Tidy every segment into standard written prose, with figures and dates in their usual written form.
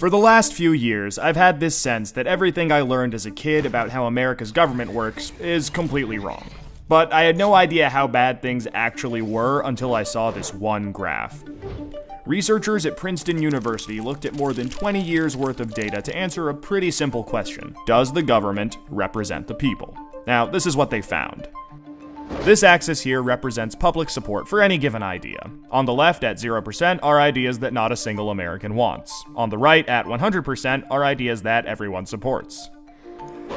For the last few years, I've had this sense that everything I learned as a kid about how America's government works is completely wrong. But I had no idea how bad things actually were until I saw this one graph. Researchers at Princeton University looked at more than 20 years worth of data to answer a pretty simple question. Does the government represent the people? Now, this is what they found. This axis here represents public support for any given idea. On the left, at 0%, are ideas that not a single American wants. On the right, at 100%, are ideas that everyone supports.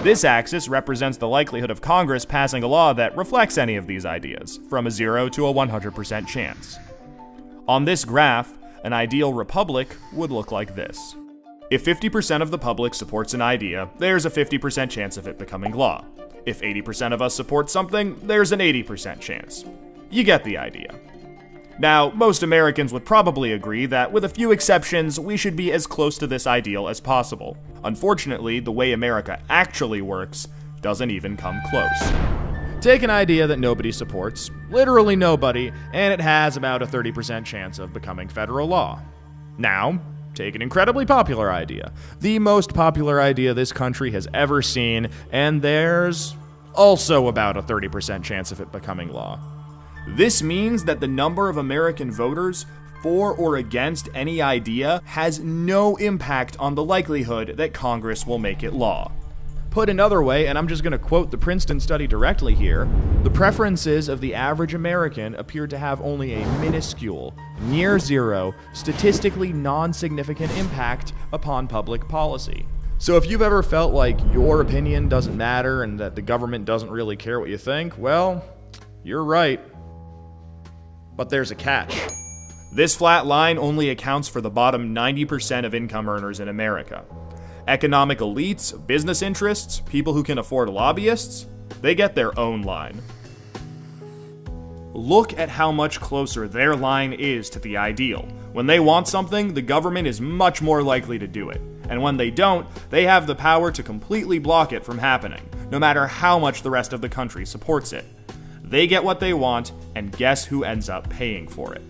This axis represents the likelihood of Congress passing a law that reflects any of these ideas, from a 0 to a 100% chance. On this graph, an ideal republic would look like this. If 50% of the public supports an idea, there's a 50% chance of it becoming law. If 80% of us support something, there's an 80% chance. You get the idea. Now, most Americans would probably agree that, with a few exceptions, we should be as close to this ideal as possible. Unfortunately, the way America actually works doesn't even come close. Take an idea that nobody supports, literally nobody, and it has about a 30% chance of becoming federal law. Now, take an incredibly popular idea, the most popular idea this country has ever seen, and there's also about a 30% chance of it becoming law. This means that the number of American voters for or against any idea has no impact on the likelihood that Congress will make it law. Put another way, and I'm just going to quote the Princeton study directly here, the preferences of the average American appear to have only a minuscule, near zero, statistically non-significant impact upon public policy. So if you've ever felt like your opinion doesn't matter and that the government doesn't really care what you think, well, you're right. But there's a catch. This flat line only accounts for the bottom 90% of income earners in America. Economic elites, business interests, people who can afford lobbyists, they get their own line. Look at how much closer their line is to the ideal. When they want something, the government is much more likely to do it. And when they don't, they have the power to completely block it from happening, no matter how much the rest of the country supports it. They get what they want, and guess who ends up paying for it?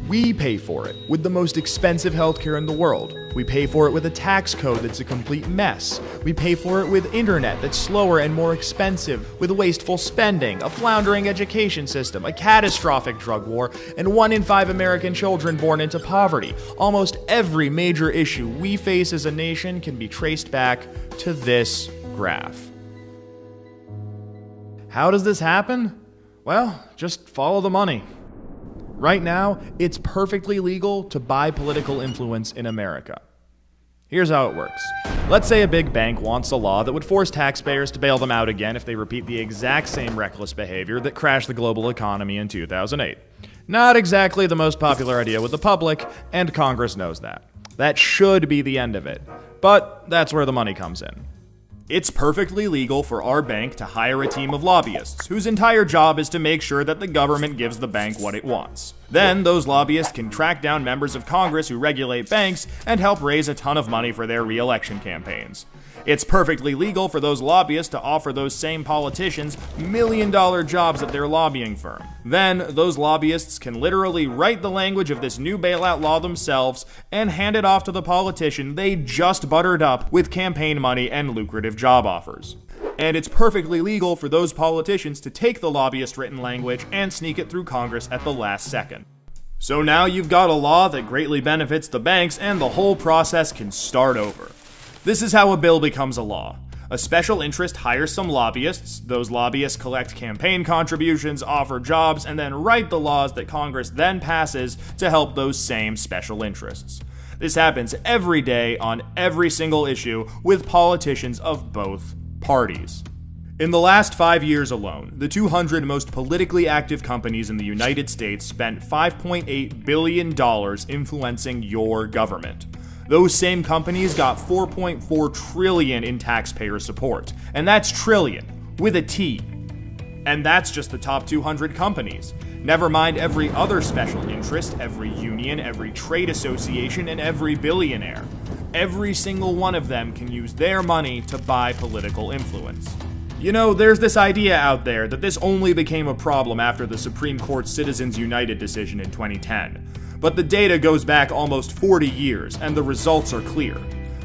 We pay for it with the most expensive healthcare in the world. We pay for it with a tax code that's a complete mess. We pay for it with internet that's slower and more expensive, with wasteful spending, a floundering education system, a catastrophic drug war, and 1 in 5 American children born into poverty. Almost every major issue we face as a nation can be traced back to this graph. How does this happen? Well, just follow the money. Right now, it's perfectly legal to buy political influence in America. Here's how it works. Let's say a big bank wants a law that would force taxpayers to bail them out again if they repeat the exact same reckless behavior that crashed the global economy in 2008. Not exactly the most popular idea with the public, and Congress knows that. That should be the end of it. But that's where the money comes in. It's perfectly legal for our bank to hire a team of lobbyists, whose entire job is to make sure that the government gives the bank what it wants. Then, those lobbyists can track down members of Congress who regulate banks and help raise a ton of money for their re-election campaigns. It's perfectly legal for those lobbyists to offer those same politicians million-dollar jobs at their lobbying firm. Then, those lobbyists can literally write the language of this new bailout law themselves and hand it off to the politician they just buttered up with campaign money and lucrative job offers. And it's perfectly legal for those politicians to take the lobbyist-written language and sneak it through Congress at the last second. So now you've got a law that greatly benefits the banks, and the whole process can start over. This is how a bill becomes a law. A special interest hires some lobbyists, those lobbyists collect campaign contributions, offer jobs, and then write the laws that Congress then passes to help those same special interests. This happens every day on every single issue with politicians of both parties. In the last 5 years alone, the 200 most politically active companies in the United States spent $5.8 billion influencing your government. Those same companies got $4.4 trillion in taxpayer support. And that's trillion, with a T. And that's just the top 200 companies. Never mind every other special interest, every union, every trade association, and every billionaire. Every single one of them can use their money to buy political influence. You know, there's this idea out there that this only became a problem after the Supreme Court's Citizens United decision in 2010. But the data goes back almost 40 years, and the results are clear.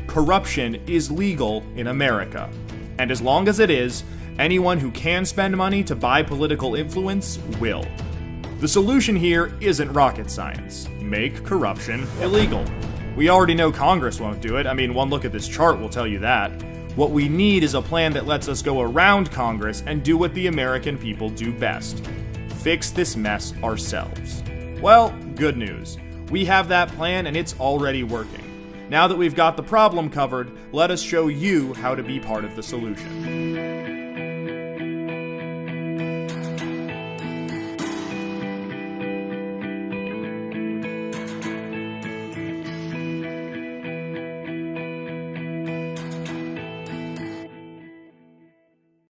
Corruption is legal in America. And as long as it is, anyone who can spend money to buy political influence will. The solution here isn't rocket science. Make corruption illegal. We already know Congress won't do it. I mean, one look at this chart will tell you that. What we need is a plan that lets us go around Congress and do what the American people do best. Fix this mess ourselves. Well, good news. We have that plan and it's already working. Now that we've got the problem covered, let us show you how to be part of the solution.